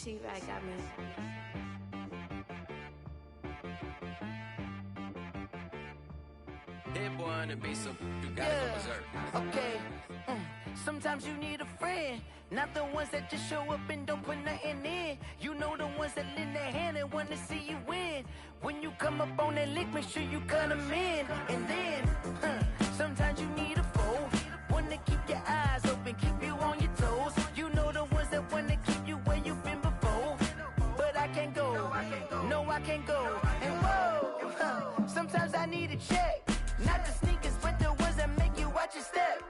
T-Rack got me. Hit one and be so you gotta go berserk. Okay. Sometimes you need a friend, not the ones that just show up and don't put nothing in. You know the ones that lend a hand and wanna see you win. When you come up on that lick, make sure you cut them in. And then, sometimes you need a foe, one to keep your eyes open, keep you on your toes. You know the ones that wanna keep you where you've been before. But I can't go, no I can't go. And whoa, sometimes I need a check. Not the sneakers, but the ones that make you watch your step.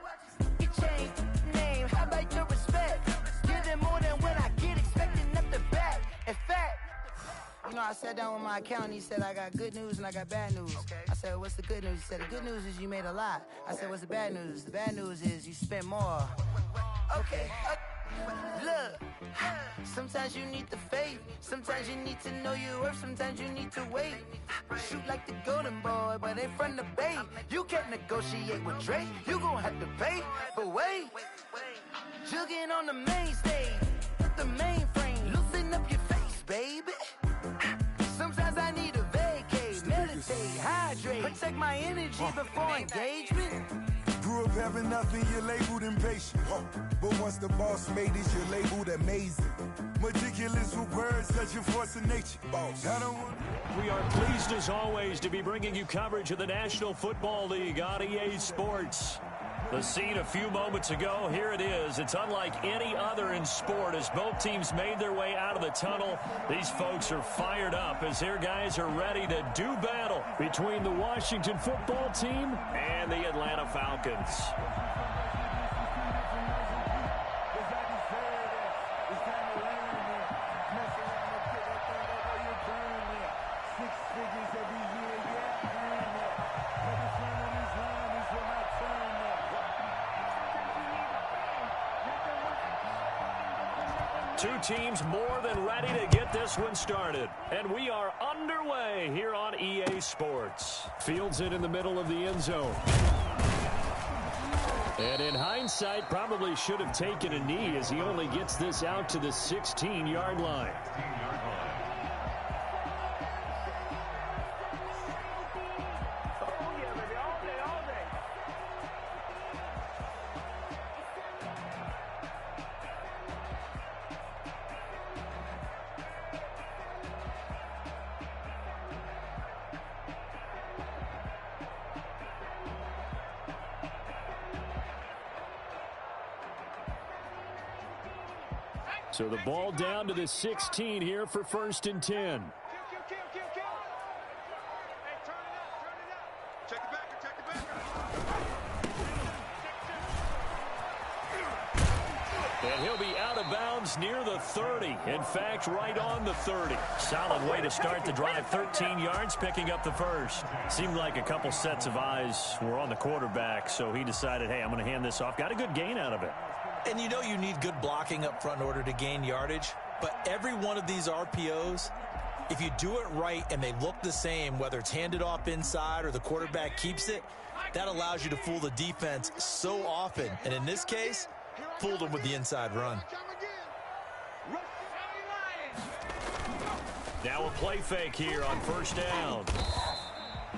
You change name, how about your respect? Give them more than what I get, expecting up the back. In fact, you know, I sat down with my accountant, he said, I got good news and I got bad news. I said, what's the good news? He said, the good news is you made a lot. I said, what's the bad news? The bad news is you spent more. Okay. Look, sometimes you need the faith, sometimes you need to know your worth, sometimes you need to wait. Shoot like the golden boy, but ain't from the bay. You can't negotiate with Drake, you gon' have to pay. But wait, jugging on the main stage, the mainframe, loosen up your face, baby. Sometimes I need a vacate, meditate, hydrate, protect my energy before engagement. Grew up having nothing, you're labeled impatient. But once the boss made it, you're labeled amazing. Meticulous with words, such a force of nature. Boss. We are pleased as always to be bringing you coverage of the National Football League on EA Sports. The scene a few moments ago, here it is. It's unlike any other in sport as both teams made their way out of the tunnel. These folks are fired up as their guys are ready to do battle between the Washington football team and the Atlanta Falcons. Two teams more than ready to get this one started. And we are underway here on EA Sports. Fields it in the middle of the end zone. And in hindsight, probably should have taken a knee as he only gets this out to the 16-yard line. So the ball down to the 16 here for 1st and 10. And he'll be out of bounds near the 30. In fact, right on the 30. Solid way to start the drive. 13 yards, picking up the first. Seemed like a couple sets of eyes were on the quarterback, so he decided, hey, I'm going to hand this off. Got a good gain out of it. And you know you need good blocking up front in order to gain yardage. But every one of these RPOs, if you do it right and they look the same, whether it's handed off inside or the quarterback keeps it, that allows you to fool the defense so often. And in this case, fooled them with the inside run. Now a play fake here on 1st down.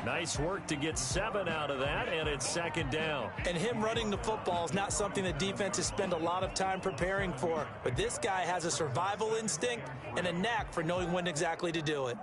Nice work to get 7 out of that, and it's 2nd down. And him running the football is not something that defenses spend a lot of time preparing for. But this guy has a survival instinct and a knack for knowing when exactly to do it.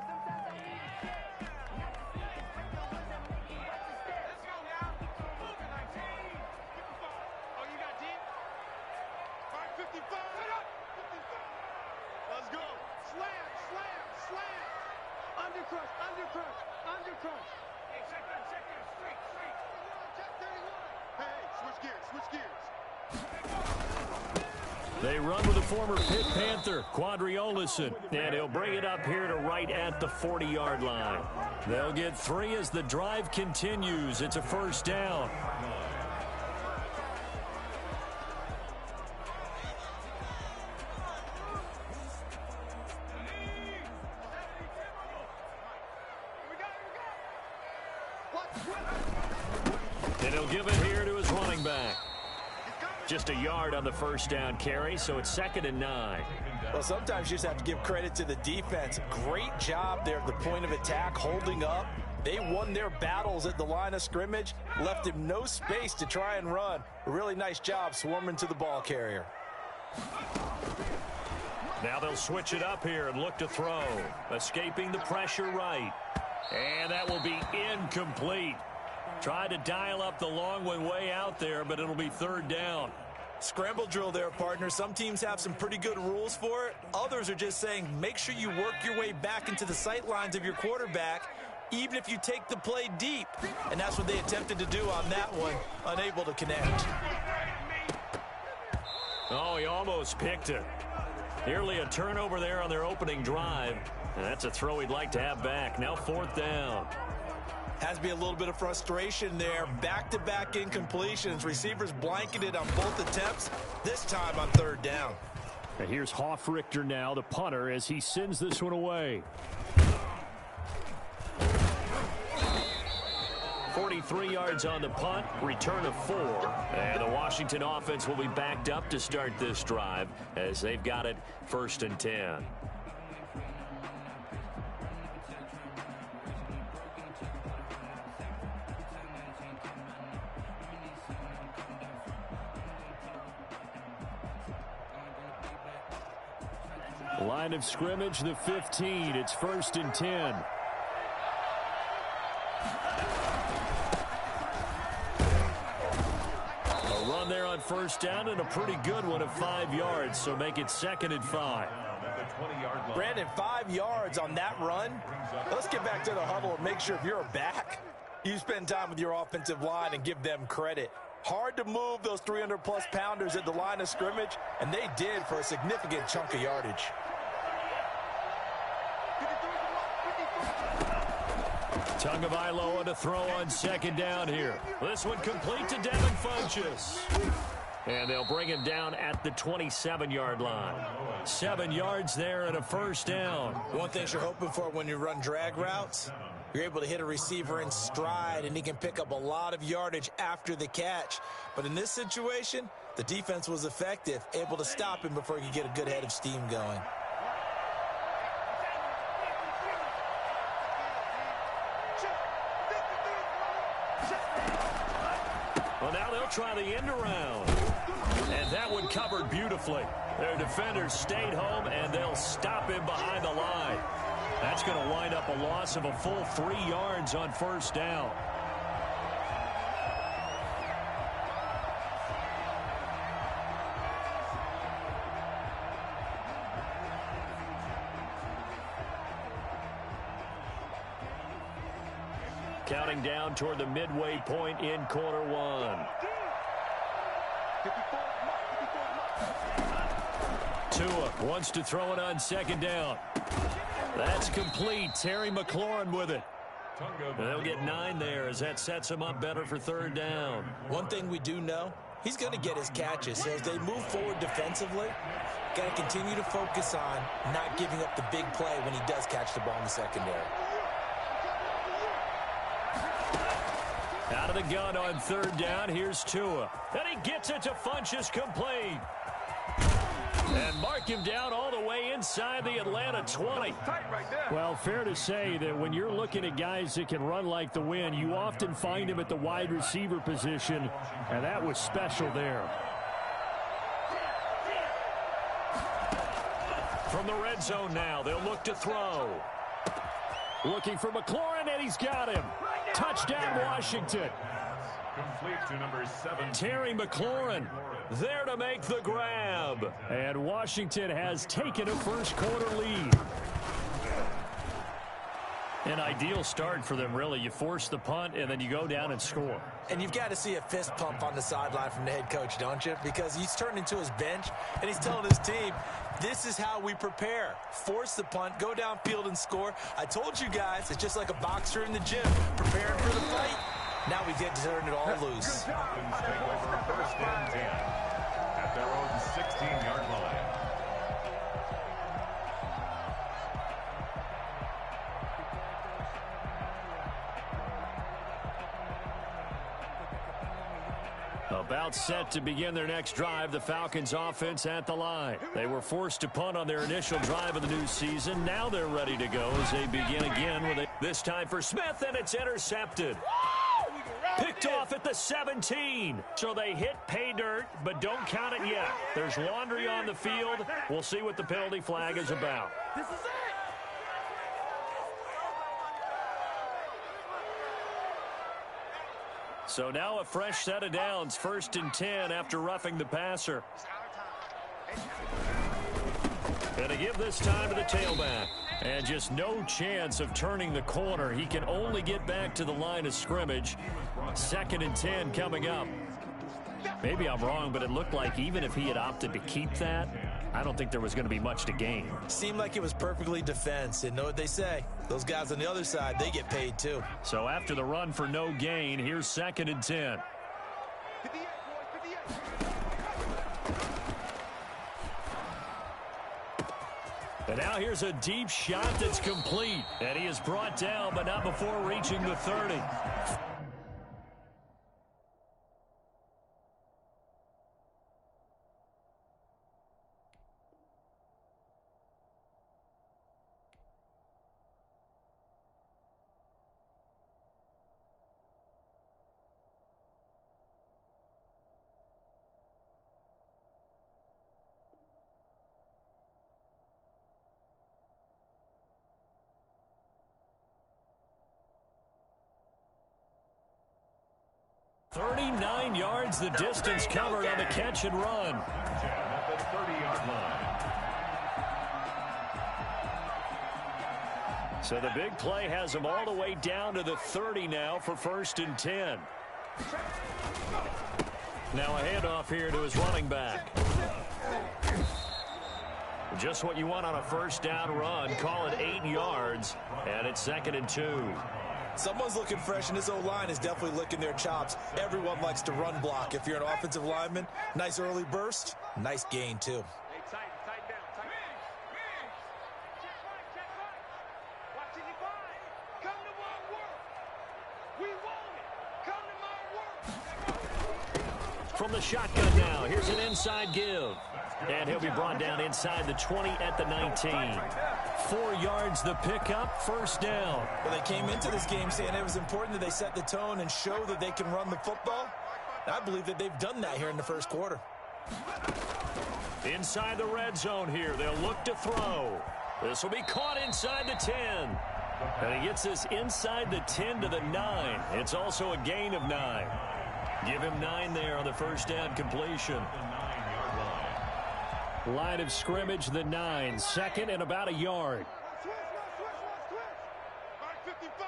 They run with the former Pitt Panther, Quadri Olison, and he'll bring it up here to right at the 40-yard line. They'll get 3 as the drive continues. It's a 1st down. And he'll give it here to his running back. Just a yard on the 1st down carry, so it's 2nd and 9. Well, sometimes you just have to give credit to the defense. Great job there at the point of attack, holding up. They won their battles at the line of scrimmage, left him no space to try and run. A really nice job swarming to the ball carrier. Now they'll switch it up here and look to throw. Escaping the pressure right. And that will be incomplete. Tried to dial up the long one way out there, but it'll be third down. Scramble drill there, partner. Some teams have some pretty good rules for it. Others are just saying make sure you work your way back into the sight lines of your quarterback, even if you take the play deep. And that's what they attempted to do on that one, unable to connect. Oh, he almost picked it. Nearly a turnover there on their opening drive. And that's a throw he'd like to have back. Now fourth down. Has to be a little bit of frustration there. Back-to-back incompletions. Receivers blanketed on both attempts, this time on third down. And here's Hofrichter now, the punter, as he sends this one away. 43 yards on the punt, return of 4. And the Washington offense will be backed up to start this drive as they've got it 1st and 10. Line of scrimmage, the 15. It's 1st and 10. A run there on first down and a pretty good one of 5 yards, so make it 2nd and 5. Brandon, 5 yards on that run. Let's get back to the huddle and make sure if you're a back, you spend time with your offensive line and give them credit. Hard to move those 300-plus pounders at the line of scrimmage, and they did for a significant chunk of yardage. Tagovailoa to throw on 2nd down here. This one complete to Devin Funchess. And they'll bring him down at the 27-yard line. 7 yards there and a 1st down. One thing you're hoping for when you run drag routes, you're able to hit a receiver in stride, and he can pick up a lot of yardage after the catch. But in this situation, the defense was effective, able to stop him before he could get a good head of steam going. Well, now they'll try the end around. And that one covered beautifully. Their defenders stayed home, and they'll stop him behind the line. That's going to wind up a loss of a full 3 yards on 1st down. Counting down toward the midway point in quarter 1. Tua wants to throw it on 2nd down. That's complete. Terry McLaurin with it. They'll get 9 there as that sets him up better for 3rd down. One thing we do know, he's going to get his catches. So as they move forward defensively, got to continue to focus on not giving up the big play when he does catch the ball in the secondary. Out of the gun on 3rd down, here's Tua. And he gets it to Funchess complete. And mark him down all the way inside the Atlanta 20. Well, fair to say that when you're looking at guys that can run like the wind, you often find him at the wide receiver position, and that was special there. From the red zone now, they'll look to throw. Looking for McLaurin, and he's got him. Touchdown, Washington. Complete to number 7. Terry McLaurin there to make the grab. And Washington has taken a first quarter lead. An ideal start for them, really. You force the punt, and then you go down and score. And you've got to see a fist pump on the sideline from the head coach, don't you? Because he's turned into his bench, and he's telling his team, this is how we prepare. Force the punt, go downfield and score. I told you guys, it's just like a boxer in the gym, preparing for the fight. Now we get to turn it all loose. Take over 1st and 10 at their own 16-yard line. About set to begin their next drive, the Falcons offense at the line. They were forced to punt on their initial drive of the new season. Now they're ready to go as they begin again with this time for Smith, and it's intercepted. Picked off at the 17. So they hit pay dirt, but don't count it yet. There's laundry on the field. We'll see what the penalty flag is about. This is it. So now a fresh set of downs, 1st and 10 after roughing the passer. And to give this time to the tailback. And just no chance of turning the corner. He can only get back to the line of scrimmage. 2nd and 10 coming up. Maybe I'm wrong, but it looked like even if he had opted to keep that, I don't think there was going to be much to gain. Seemed like it was perfectly defense. And know what they say? Those guys on the other side, they get paid too. So after the run for no gain, here's 2nd and 10. And now here's a deep shot that's complete. And he is brought down, but not before reaching the 30. .39 yards the distance covered on the catch and run. At the 30-yard line. So the big play has him all the way down to the 30 now for 1st and 10. Now a handoff here to his running back. Just what you want on a 1st down run. Call it 8 yards, and it's 2nd and 2. Someone's looking fresh, and this O-line is definitely licking their chops. Everyone likes to run block. If you're an offensive lineman, nice early burst, nice gain, too. Hey, tight down. Check right. Watch it, you find. Come to my work. We want it. Come to my work. From the shotgun now, here's an inside give. And he'll be brought down inside the 20 at the 19. 4 yards the pickup, 1st down. Well, they came into this game saying it was important that they set the tone and show that they can run the football. I believe that they've done that here in the 1st quarter. Inside the red zone here, they'll look to throw. This will be caught inside the 10. And he gets this inside the 10 to the 9. It's also a gain of 9. Give him 9 there on the 1st down completion. Line of scrimmage, the 9. 2nd and about a yard. Switch. Back 55.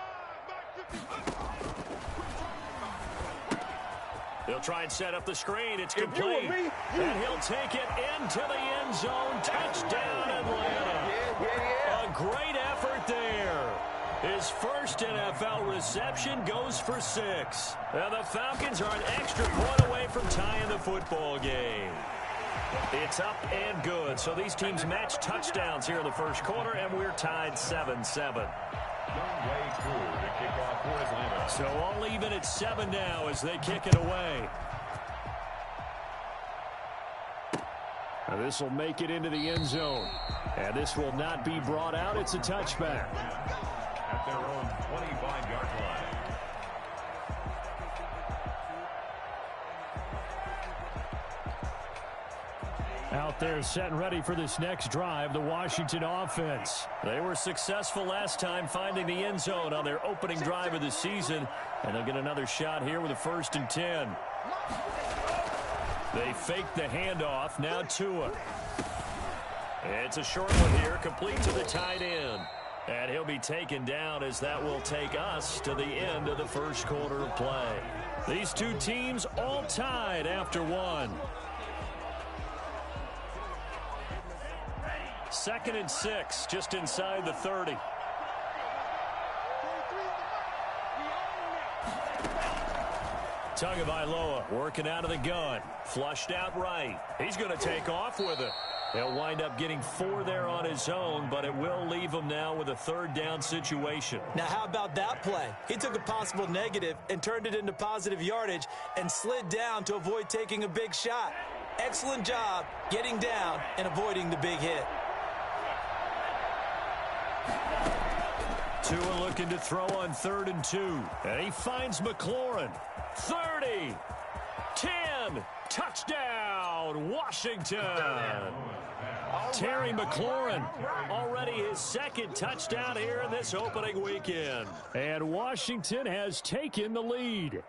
They'll try and set up the screen. It's complete. And he'll take it into the end zone. Touchdown, Atlanta. A great effort there. His 1st NFL reception goes for 6. And the Falcons are an extra point away from tying the football game. It's up and good. So these teams match touchdowns here in the 1st quarter, and we're tied 7-7. So all even at 7 now as they kick it away. Now this will make it into the end zone. And this will not be brought out. It's a touchback. At their own 25-yard line. Out there set and ready for this next drive, the Washington offense. They were successful last time finding the end zone on their opening drive of the season, and they'll get another shot here with a 1st and 10. They fake the handoff, now Tua. It's a short one here, complete to the tight end. And he'll be taken down as that will take us to the end of the 1st quarter of play. These two teams all tied after 1. 2nd and 6, just inside the 30. Tagovailoa working out of the gun. Flushed out right. He's going to take off with it. He'll wind up getting 4 there on his own, but it will leave him now with a 3rd down situation. Now, how about that play? He took a possible negative and turned it into positive yardage and slid down to avoid taking a big shot. Excellent job getting down and avoiding the big hit. Tua looking to throw on 3rd and 2. And he finds McLaurin. 30. 10. Touchdown, Washington. Terry McLaurin, already his 2nd touchdown here in this opening weekend. And Washington has taken the lead.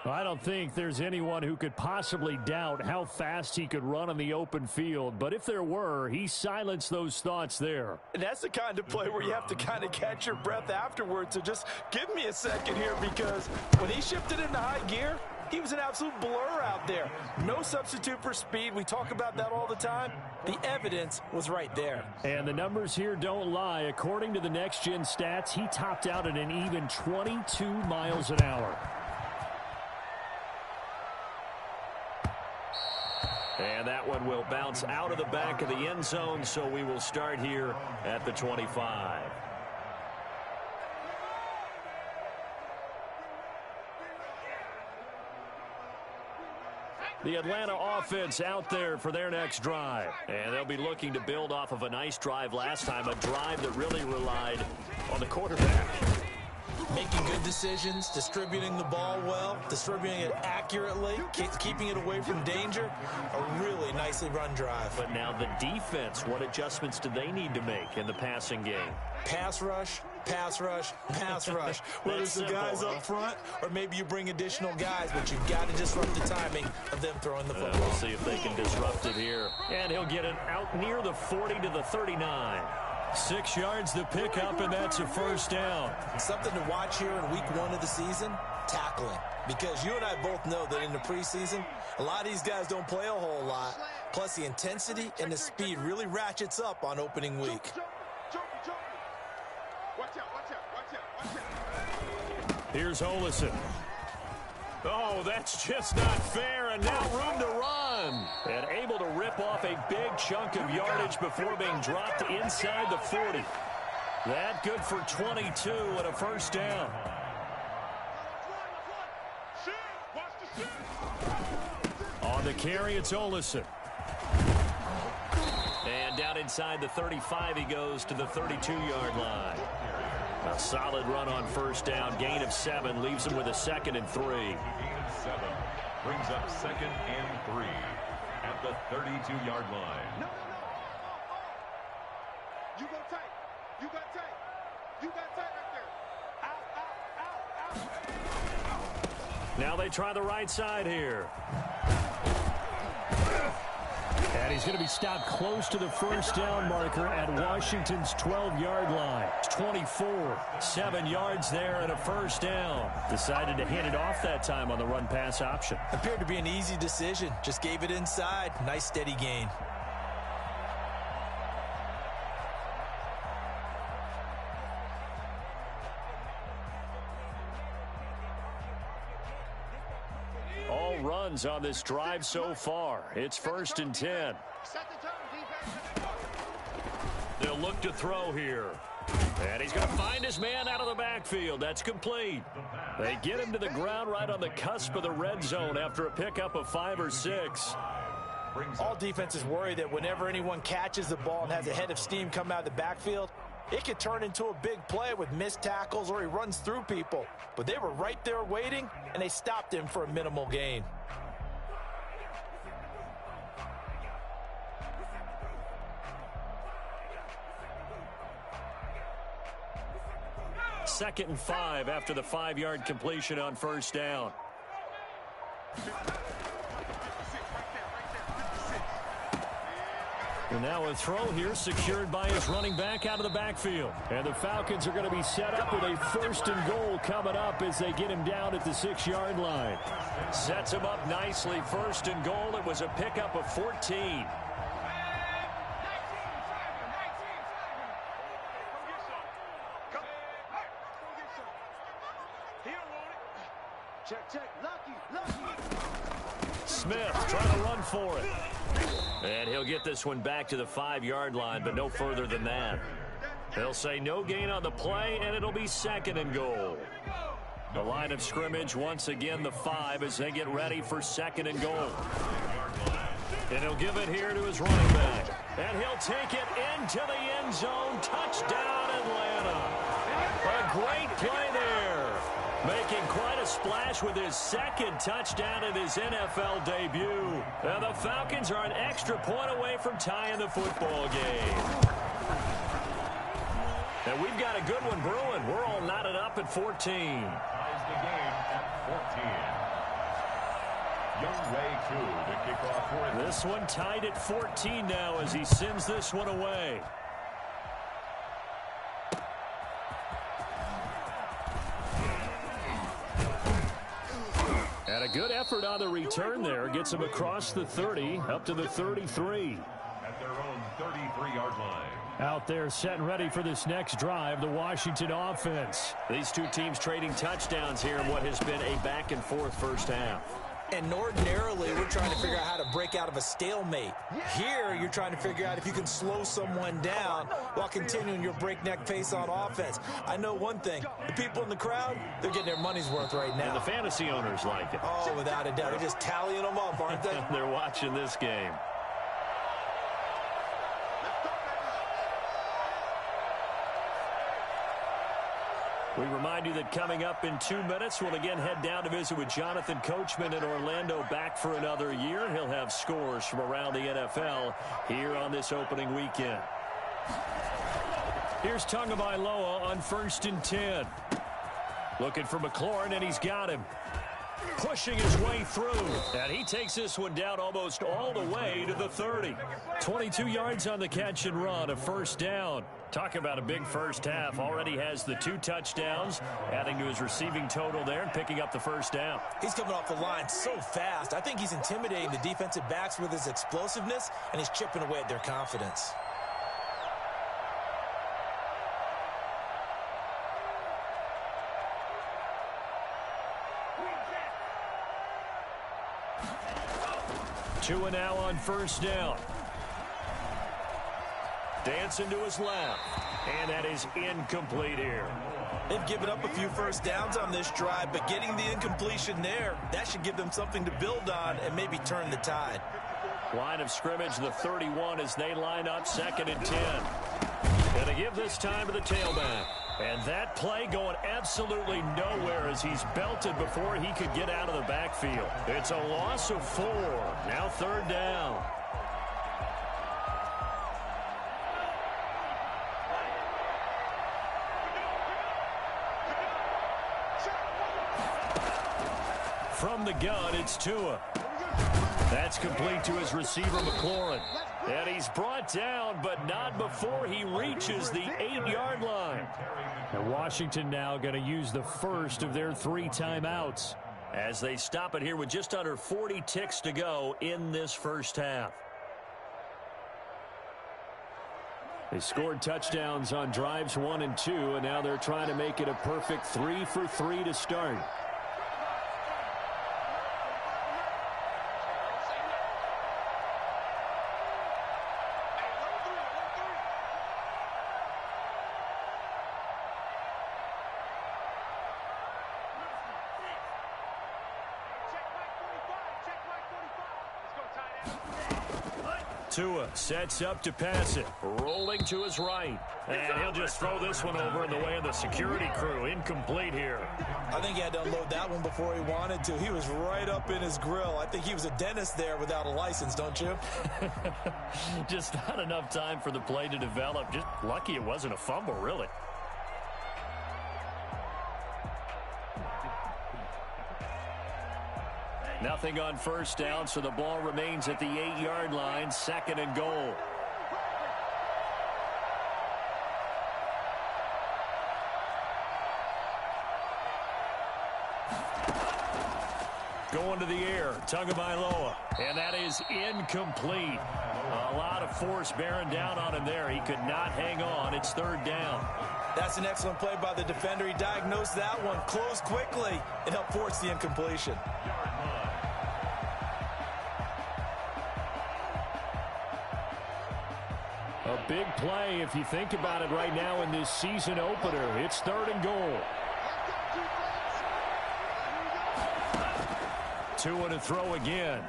I don't think there's anyone who could possibly doubt how fast he could run on the open field. But if there were, he silenced those thoughts there. And that's the kind of play where you have to kind of catch your breath afterwards. So just give me a second here, because when he shifted into high gear, he was an absolute blur out there. No substitute for speed. We talk about that all the time. The evidence was right there. And the numbers here don't lie. According to the Next Gen stats, he topped out at an even 22 miles an hour. And that one will bounce out of the back of the end zone, so we will start here at the 25. The Atlanta offense out there for their next drive. And they'll be looking to build off of a nice drive last time, a drive that really relied on the quarterback. Making good decisions, distributing the ball well, distributing it accurately, keeping it away from danger. A really nicely run drive. But now the defense, what adjustments do they need to make in the passing game? Pass rush, pass rush, pass rush. Whether it's the guys up front or maybe you bring additional guys, but you've got to disrupt the timing of them throwing the football. We'll see if they can disrupt it here. And he'll get it out near the 40 to the 39. 6 yards to pick up, and that's a 1st down. Something to watch here in week 1 of the season, tackling. Because you and I both know that in the preseason, a lot of these guys don't play a whole lot. Plus, the intensity and the speed really ratchets up on opening week. Here's Olesen. Oh, that's just not fair, and now room to run. And able to rip off a big chunk of yardage before being dropped inside the 40. That good for 22 and a 1st down. On the carry, it's Olesen. And down inside the 35, he goes to the 32-yard line. A solid run on 1st down. Gain of 7 leaves him with a 2nd and 3. Gain of 7 brings up 2nd and 3 at the 32-yard line. No. You go tight. You got tight. You got tight right there. Out. Now they try the right side here. And he's going to be stopped close to the 1st down marker at Washington's 12-yard line. 24, 7 yards there and a 1st down. Decided to hand it off that time on the run-pass option. Appeared to be an easy decision. Just gave it inside. Nice steady gain. Runs on this drive so far. It's 1st and 10. They'll look to throw here. And he's going to find his man out of the backfield. That's complete. They get him to the ground right on the cusp of the red zone after a pickup of 5 or 6. All defenses worry that whenever anyone catches the ball and has a head of steam come out of the backfield, it could turn into a big play with missed tackles or he runs through people. But they were right there waiting, and they stopped him for a minimal gain. Second and 5 after the 5-yard completion on 1st down. And now a throw here secured by his running back out of the backfield. And the Falcons are going to be set up with a 1st and goal coming up as they get him down at the 6-yard line. Sets him up nicely. 1st and goal. It was a pickup of 14. Check, check. Lucky. Smith trying to run for it. And he'll get this one back to the 5-yard line, but no further than that. They'll say no gain on the play, and it'll be 2nd and goal. The line of scrimmage, once again, the 5 as they get ready for 2nd and goal. And he'll give it here to his running back. And he'll take it into the end zone. Touchdown, Atlanta. A great play there. Making quite a splash with his 2nd touchdown in his NFL debut. And the Falcons are an extra point away from tying the football game. And we've got a good one brewing. We're all knotted up at 14. Ties the game at 14. Young Way to kick off for it. This one tied at 14 now as he sends this one away. And a good effort on the return there. Gets him across the 30, up to the 33. At their own 33-yard line. Out there set and ready for this next drive, the Washington offense. These two teams trading touchdowns here in what has been a back-and-forth first half. And ordinarily, we're trying to figure out how to break out of a stalemate. Here, you're trying to figure out if you can slow someone down while continuing your breakneck pace on offense. I know one thing. The people in the crowd, they're getting their money's worth right now. And the fantasy owners like it. Oh, without a doubt. They're just tallying them up, aren't they? They're watching this game. We remind you that coming up in 2 minutes, we'll again head down to visit with Jonathan Coachman in Orlando, back for another year. He'll have scores from around the NFL here on this opening weekend. Here's Tagovailoa on 1st and 10. Looking for McLaurin, and he's got him. Pushing his way through, and he takes this one down almost all the way to the 30. 22 yards on the catch and run, a 1st down. Talk about a big first half. Already has the 2 touchdowns, adding to his receiving total there and picking up the 1st down. He's coming off the line so fast. I think he's intimidating the defensive backs with his explosiveness, and he's chipping away at their confidence. Tua now on 1st down. Dancing to his left. And that is incomplete here. They've given up a few 1st downs on this drive, but getting the incompletion there, that should give them something to build on and maybe turn the tide. Line of scrimmage, the 31 as they line up 2nd and 10. And they give this time to the tailback. And that play going absolutely nowhere as he's belted before he could get out of the backfield. It's a loss of 4. Now 3rd down. From the gun, it's Tua. That's complete to his receiver, McLaurin. And he's brought down, but not before he reaches the 8-yard line. And Washington now going to use the first of their 3 timeouts as they stop it here with just under 40 ticks to go in this first half. They scored touchdowns on drives 1 and 2, and now they're trying to make it a perfect 3 for 3 to start. Tua sets up to pass it, rolling to his right. And he'll just throw this one over in the way of the security crew. Incomplete here. I think he had to unload that one before he wanted to. He was right up in his grill. I think he was a dentist there without a license, don't you? Just not enough time for the play to develop. Just lucky it wasn't a fumble, really. Nothing on 1st down, so the ball remains at the 8-yard line, 2nd and goal. Going to the air, Tagovailoa, and that is incomplete. A lot of force bearing down on him there. He could not hang on. It's 3rd down. That's an excellent play by the defender. He diagnosed that one, closed quickly, and helped force the incompletion. A big play if you think about it right now in this season opener. It's 3rd and goal. 2 and a throw again.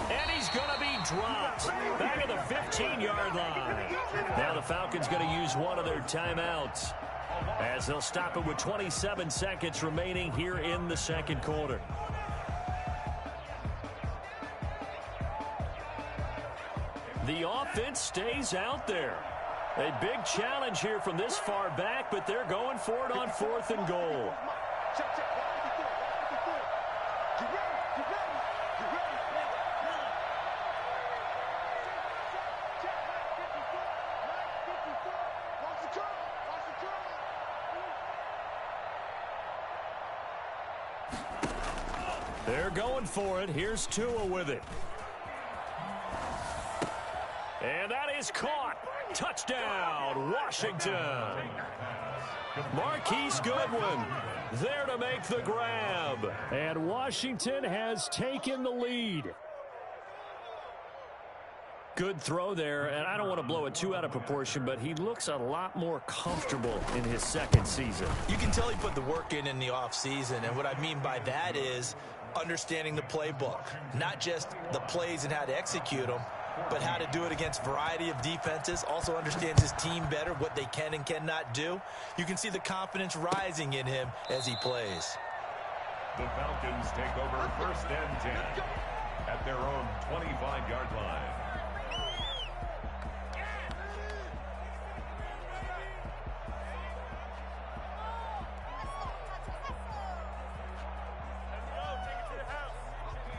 And he's going to be dropped. Back at the 15-yard line. Now the Falcons going to use one of their timeouts, as they'll stop it with 27 seconds remaining here in the second quarter. The offense stays out there. A big challenge here from this far back, but they're going for it on 4th and goal. They're going for it. Here's Tua with it. And that is caught. Touchdown, Washington. Marquise Goodwin there to make the grab. And Washington has taken the lead. Good throw there, and I don't want to blow it too out of proportion, but he looks a lot more comfortable in his second season. You can tell he put the work in the offseason, and what I mean by that is understanding the playbook. Not just the plays and how to execute them, but how to do it against a variety of defenses. Also understands his team better, what they can and cannot do. You can see the confidence rising in him as he plays. The Falcons take over 1st and 10 at their own 25-yard line.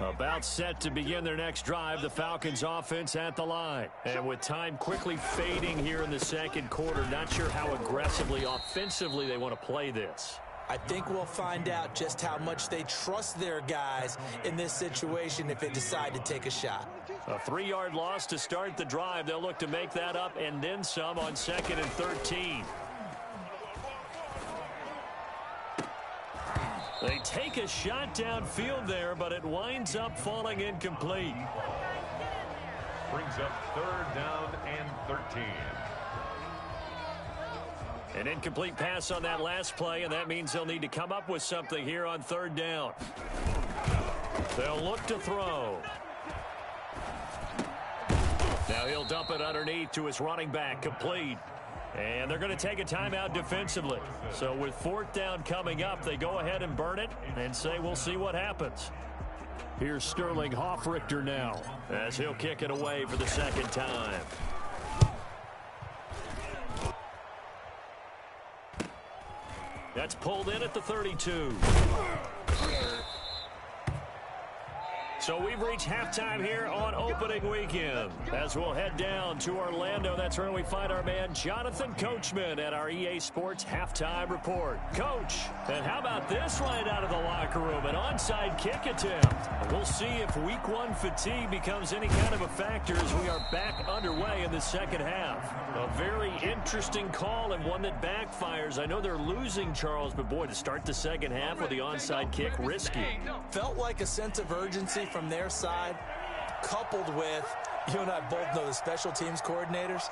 About set to begin their next drive, the Falcons offense at the line. And with time quickly fading here in the second quarter, not sure how aggressively, offensively they want to play this. I think we'll find out just how much they trust their guys in this situation if they decide to take a shot. A 3-yard loss to start the drive. They'll look to make that up and then some on 2nd and 13. They take a shot downfield there, but it winds up falling incomplete. Brings up 3rd down and 13. An incomplete pass on that last play, and that means they'll need to come up with something here on 3rd down. They'll look to throw. Now he'll dump it underneath to his running back, complete. And they're going to take a timeout defensively. So with 4th down coming up, they go ahead and burn it and say we'll see what happens. Here's Sterling Hoffrichter now as he'll kick it away for the 2nd time. That's pulled in at the 32. So we've reached halftime here on opening weekend. As we'll head down to Orlando, that's where we find our man Jonathan Coachman at our EA Sports Halftime Report. Coach, and how about this right out of the locker room? An onside kick attempt. We'll see if week 1 fatigue becomes any kind of a factor as we are back underway in the second half. A very interesting call and one that backfires. I know they're losing, Charles, but boy, to start the second half with the onside kick, risky. Felt like a sense of urgency from their side, coupled with, you and I both know the special teams coordinators,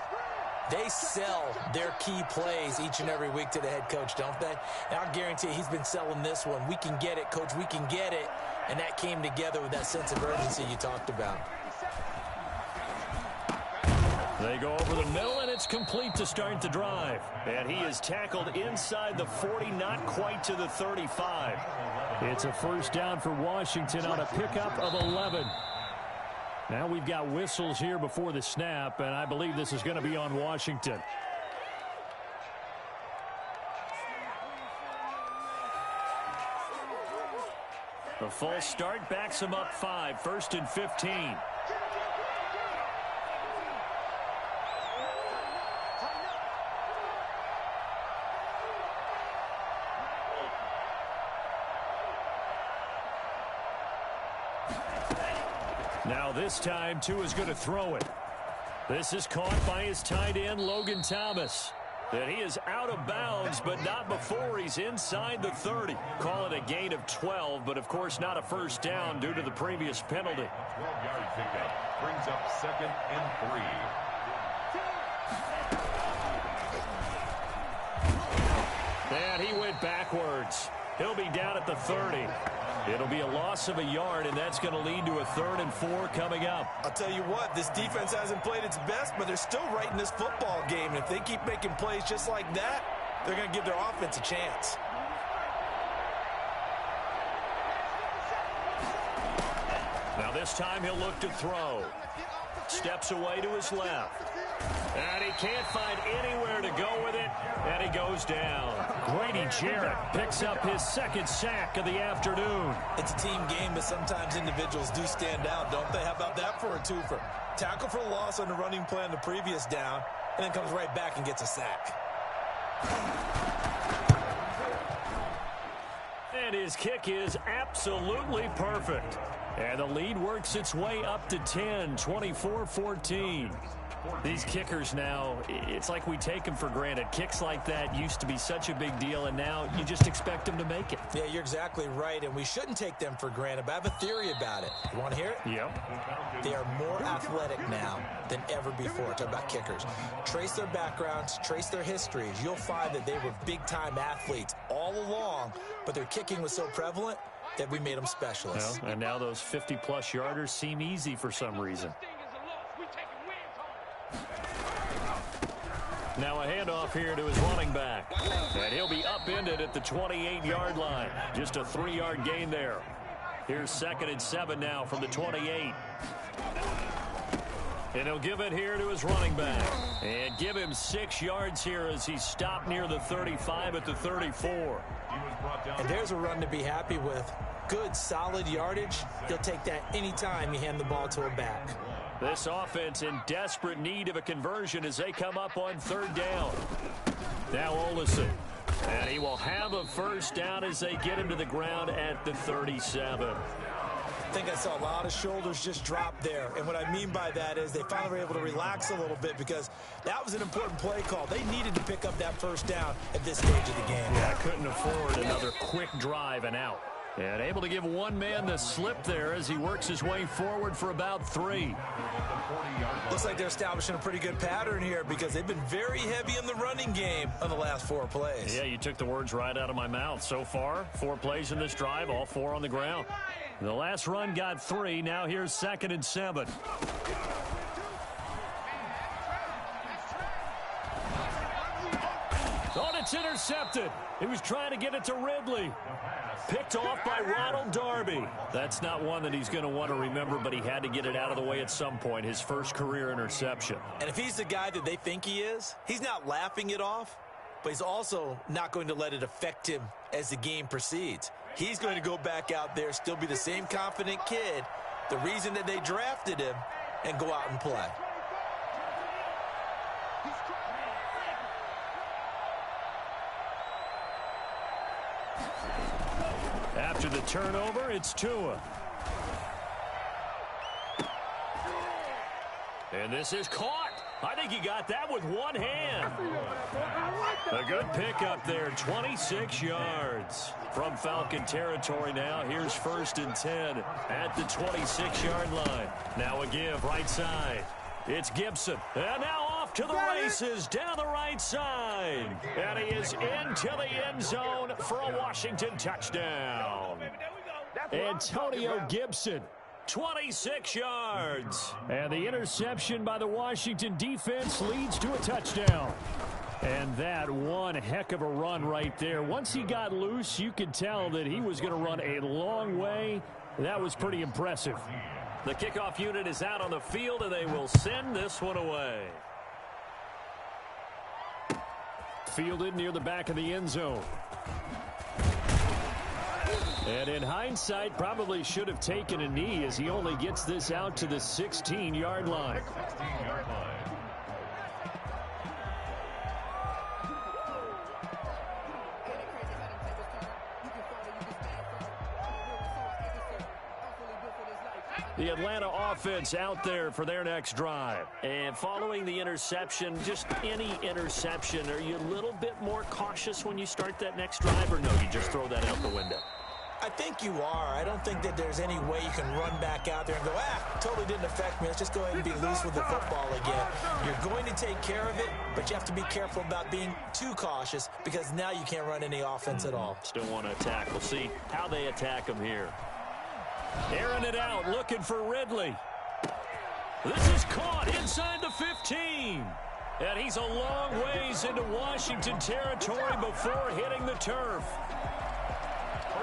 they sell their key plays each and every week to the head coach, don't they? And I guarantee he's been selling this one. We can get it, coach, we can get it. And that came together with that sense of urgency you talked about. They go over the middle, and it's complete to start the drive. And he is tackled inside the 40, not quite to the 35. It's a 1st down for Washington on a pickup of 11. Now we've got whistles here before the snap, and I believe this is going to be on Washington. A false start backs him up 5, 1st and 15. Now this time, Tua is going to throw it. This is caught by his tight end, Logan Thomas. that he is out of bounds, but not before he's inside the 30. Call it a gain of 12, but of course not a first down due to the previous penalty. 12-yard pickup brings up 2nd and 3. And he went backwards. He'll be down at the 30. It'll be a loss of a yard, and that's going to lead to a 3rd and 4 coming up. I'll tell you what, this defense hasn't played its best, but they're still right in this football game. And if they keep making plays just like that, they're going to give their offense a chance. Now this time he'll look to throw. Steps away to his left. And he can't find anywhere to go with it, and he goes down. Grady Jarrett picks up his 2nd sack of the afternoon. It's a team game, but sometimes individuals do stand out, don't they? How about that for a twofer? Tackle for loss on the running play on the previous down, and then comes right back and gets a sack. And his kick is absolutely perfect. And the lead works its way up to 10, 24-14. These kickers now, it's like we take them for granted. Kicks like that used to be such a big deal, and now you just expect them to make it. Yeah, you're exactly right, and we shouldn't take them for granted, but I have a theory about it. You want to hear it? Yep. They are more athletic now than ever before. Talk about kickers. Trace their backgrounds, trace their histories. You'll find that they were big-time athletes all along, but their kicking was so prevalent that we made them specialists. Well, and now those 50-plus yarders seem easy for some reason. Now a handoff here to his running back. And he'll be upended at the 28-yard line. Just a 3-yard gain there. Here's 2nd and 7 now from the 28. And he'll give it here to his running back. And give him 6 yards here as he's stopped near the 35 at the 34. And there's a run to be happy with. Good, solid yardage. He'll take that anytime you hand the ball to a back. This offense in desperate need of a conversion as they come up on 3rd down. Now Olesen. And he will have a first down as they get him to the ground at the 37. I think I saw a lot of shoulders just drop there. And what I mean by that is they finally were able to relax a little bit because that was an important play call. They needed to pick up that first down at this stage of the game. Yeah, couldn't afford another quick drive and out. And able to give one man the slip there as he works his way forward for about 3. Looks like they're establishing a pretty good pattern here because they've been very heavy in the running game on the last 4 plays. Yeah, you took the words right out of my mouth. So far, 4 plays in this drive, all 4 on the ground. The last run got 3. Now here's 2nd and 7. Oh, it's intercepted. He was trying to get it to Ridley. Picked off by Ronald Darby. That's not one that he's going to want to remember, but he had to get it out of the way at some point. His first career interception. And if he's the guy that they think he is, he's not laughing it off, but he's also not going to let it affect him as the game proceeds. He's going to go back out there, still be the same confident kid, the reason that they drafted him, and go out and play. After the turnover, it's Tua. And this is caught. I think he got that with one hand. A good pickup there, 26 yards. From Falcon territory now, here's 1st and 10 at the 26-yard line. Now a give, right side. It's Gibson. And now off to the races down the right side. And he is into the end zone for a Washington touchdown. Antonio Gibson, 26 yards. And the interception by the Washington defense leads to a touchdown. And that one heck of a run right there. Once he got loose, you could tell that he was going to run a long way. That was pretty impressive. The kickoff unit is out on the field, and they will send this one away. Fielded near the back of the end zone. And in hindsight, probably should have taken a knee as he only gets this out to the 16-yard line. 16-yard line. The Atlanta offense out there for their next drive. And following the interception, just any interception, are you a little bit more cautious when you start that next drive, or no, you just throw that out the window? I think you are. I don't think that there's any way you can run back out there and go, totally didn't affect me. Let's just go ahead and be loose with the football again. You're going to take care of it, but you have to be careful about being too cautious because now you can't run any offense at all. Still want to attack. We'll see how they attack him here. Airing it out, looking for Ridley. This is caught inside the 15. And he's a long ways into Washington territory before hitting the turf.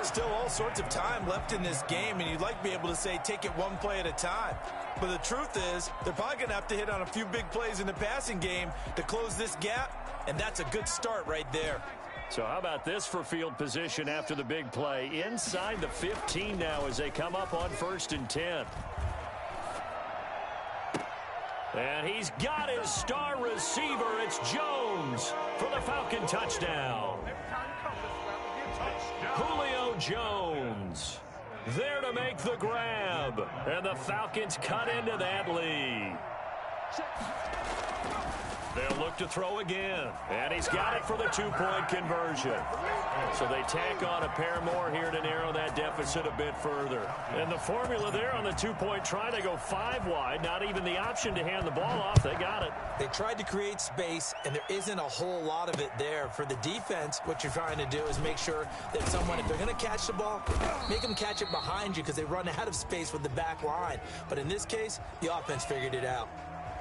Still all sorts of time left in this game, and you'd like to be able to say take it one play at a time. But the truth is, they're probably going to have to hit on a few big plays in the passing game to close this gap, and that's a good start right there. So how about this for field position after the big play? Inside the 15 now as they come up on 1st and 10. And he's got his star receiver. It's Jones for the Falcon touchdown. Julio Jones there to make the grab. And the Falcons cut into that lead. They'll look to throw again. And he's got it for the 2-point conversion. So they tack on a pair more here to narrow that deficit a bit further. And the formula there on the 2-point try to go 5 wide. Not even the option to hand the ball off. They got it. They tried to create space, and there isn't a whole lot of it there. For the defense, what you're trying to do is make sure that someone, if they're going to catch the ball, make them catch it behind you because they run out of space with the back line. But in this case, the offense figured it out.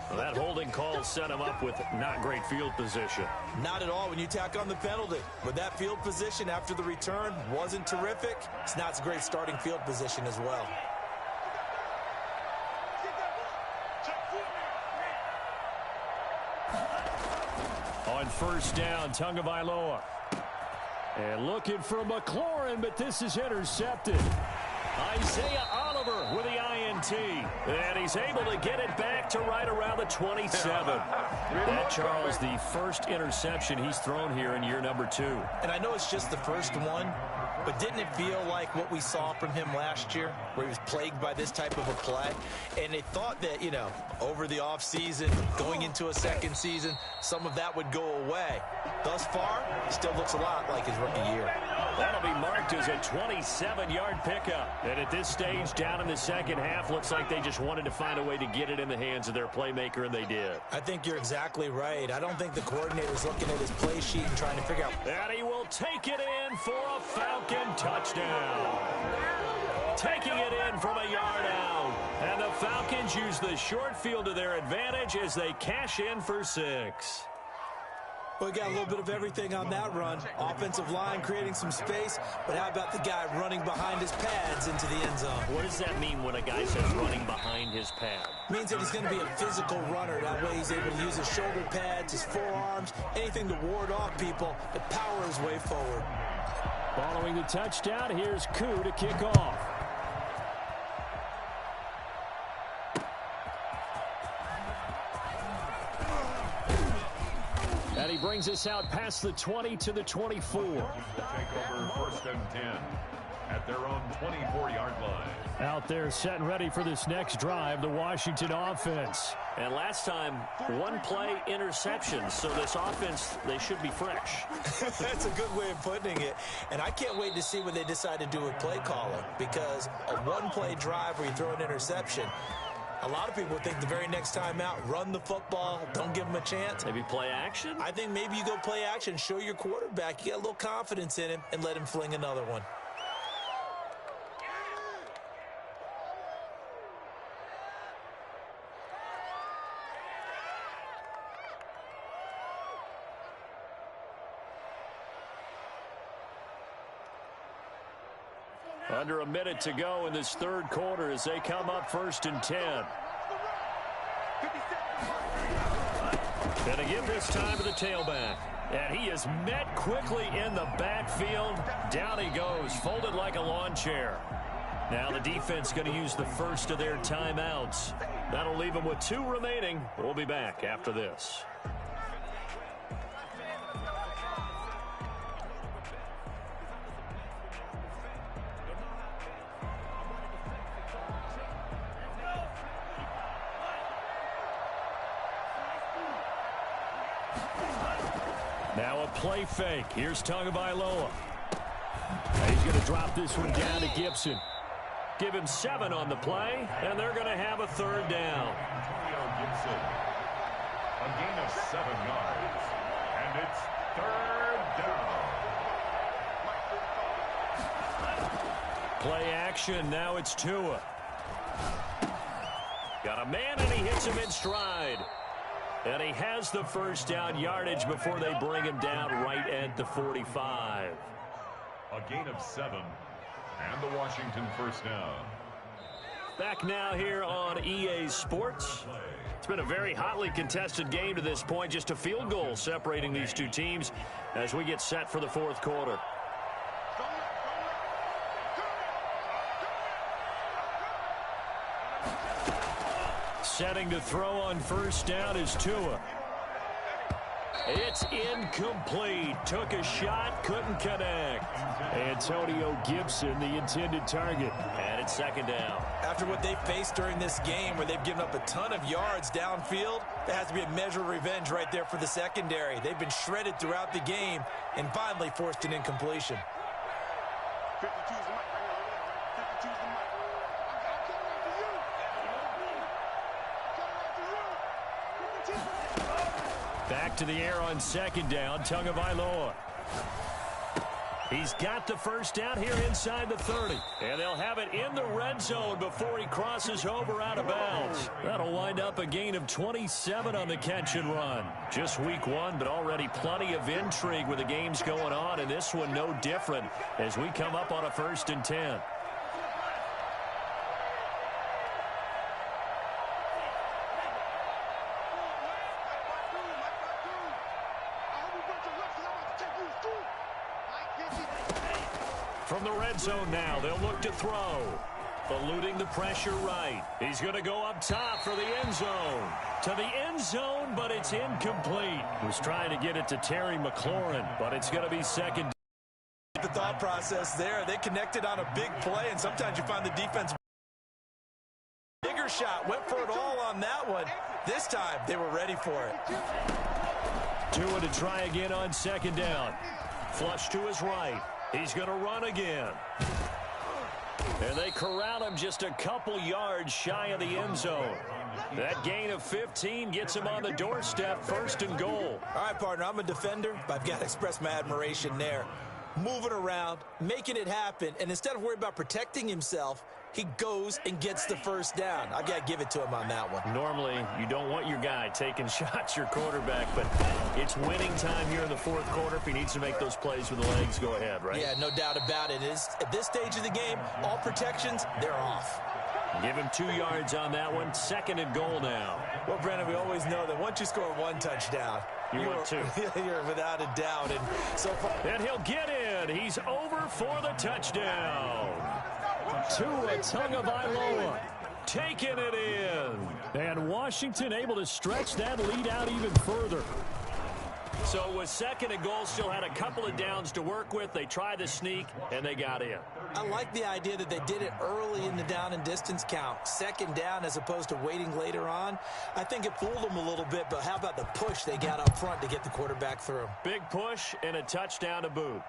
Well, that holding call set him up with not great field position. Not at all when you tack on the penalty. But that field position after the return wasn't terrific. It's not a great starting field position as well. On 1st down, Tagovailoa. And looking for McLaurin, but this is intercepted. Isaiah Oliver with the INT. And he's able to get it back to right around the 27. That, Charles, the first interception he's thrown here in year number 2. And I know it's just the first one, but didn't it feel like what we saw from him last year, where he was plagued by this type of a play? And they thought that, over the offseason, going into a second season, some of that would go away. Thus far, still looks a lot like his rookie year. That'll be marked as a 27-yard pickup. And at this stage, down in the second half, looks like they just wanted to find a way to get it in the hands of their playmaker, and they did. I think you're exactly right. I don't think the coordinator's looking at his play sheet and trying to figure out. And he will take it in for a Falcon touchdown. Taking it in from a yard out. And the Falcons use the short field to their advantage as they cash in for 6. We got a little bit of everything on that run. Offensive line creating some space, but how about the guy running behind his pads into the end zone? What does that mean when a guy says running behind his pad? Means that he's going to be a physical runner. That way he's able to use his shoulder pads, his forearms, anything to ward off people to power his way forward. Following the touchdown, here's Koo to kick off. And he brings us out past the 20 to the 24. Take over 1st and 10 at their own 24-yard line. Out there set and ready for this next drive, the Washington offense. And last time, 1-play interception. So this offense, they should be fresh. That's a good way of putting it. And I can't wait to see what they decide to do with play calling, because a 1-play drive where you throw an interception, a lot of people think the very next time out, run the football, don't give them a chance. Maybe play action? I think maybe you go play action, show your quarterback, you got a little confidence in him, and let him fling another one. Under a minute to go in this third quarter as they come up 1st and 10. And again this time to the tailback. And he is met quickly in the backfield. Down he goes, folded like a lawn chair. Now the defense going to use the first of their timeouts. That'll leave them with 2 remaining. We'll be back after this. Now a play fake. Here's Tagovailoa. He's going to drop this one down to Gibson. Give him 7 on the play, and they're going to have a third down. Gibson, a gain of 7 yards, and it's third down. Play action. Now it's Tua. Got a man, and he hits him in stride. And he has the first down yardage before they bring him down right at the 45. A gain of 7, and the Washington first down. Back now here on EA Sports. It's been a very hotly contested game to this point. Just a field goal separating these two teams as we get set for the fourth quarter. Setting to throw on first down is Tua. It's incomplete. Took a shot, couldn't connect. Antonio Gibson, the intended target. And it's second down. After what they've faced during this game where they've given up a ton of yards downfield, there has to be a measure of revenge right there for the secondary. They've been shredded throughout the game and finally forced an incompletion. 52's the mic right here. 52's the mic. I'm coming after you. I'm coming after you. Back to the air on second down. Tagovailoa. He's got the first down here inside the 30. And they'll have it in the red zone before he crosses over out of bounds. That'll wind up a gain of 27 on the catch and run. Just week 1, but already plenty of intrigue with the games going on. And this one no different as we come up on a 1st and 10. From the red zone now, they'll look to throw. Eluding the pressure right. He's going to go up top for the end zone. To the end zone, but it's incomplete. Was trying to get it to Terry McLaurin, but it's going to be second. The thought process there, they connected on a big play, and sometimes you find the defense. Bigger shot, went for it all on that one. This time, they were ready for it. Tua to try again on second down. Flush to his right. He's going to run again. And they corral him just a couple yards shy of the end zone. That gain of 15 gets him on the doorstep, 1st and goal. All right, partner, I'm a defender, but I've got to express my admiration there. Moving around, making it happen, and instead of worrying about protecting himself, he goes and gets the first down. I've got to give it to him on that one. Normally, you don't want your guy taking shots, your quarterback, but it's winning time here in the fourth quarter. If he needs to make those plays with the legs, go ahead, right? Yeah, no doubt about it. At this stage of the game, all protections, they're off. Give him 2 yards on that one. 2nd and goal now. Well, Brandon, we always know that once you score 1 touchdown, you're 2. You're without a doubt. And so far, and he'll get in. He's over for the touchdown. Tua Tagovailoa taking it in. And Washington able to stretch that lead out even further. So with 2nd and goal, still had a couple of downs to work with. They tried the sneak, and they got in. I like the idea that they did it early in the down and distance count. 2nd down as opposed to waiting later on. I think it fooled them a little bit, but how about the push they got up front to get the quarterback through? Big push and a touchdown to boot.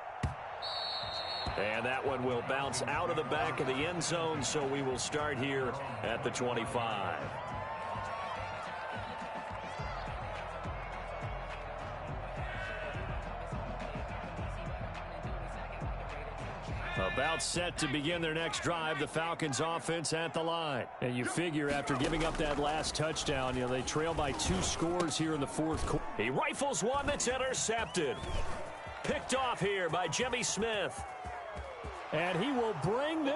And that one will bounce out of the back of the end zone, so we will start here at the 25. About set to begin their next drive, the Falcons offense at the line. And you figure after giving up that last touchdown, they trail by 2 scores here in the fourth quarter. He rifles one that's intercepted. Picked off here by Jimmy Smith. And he will bring this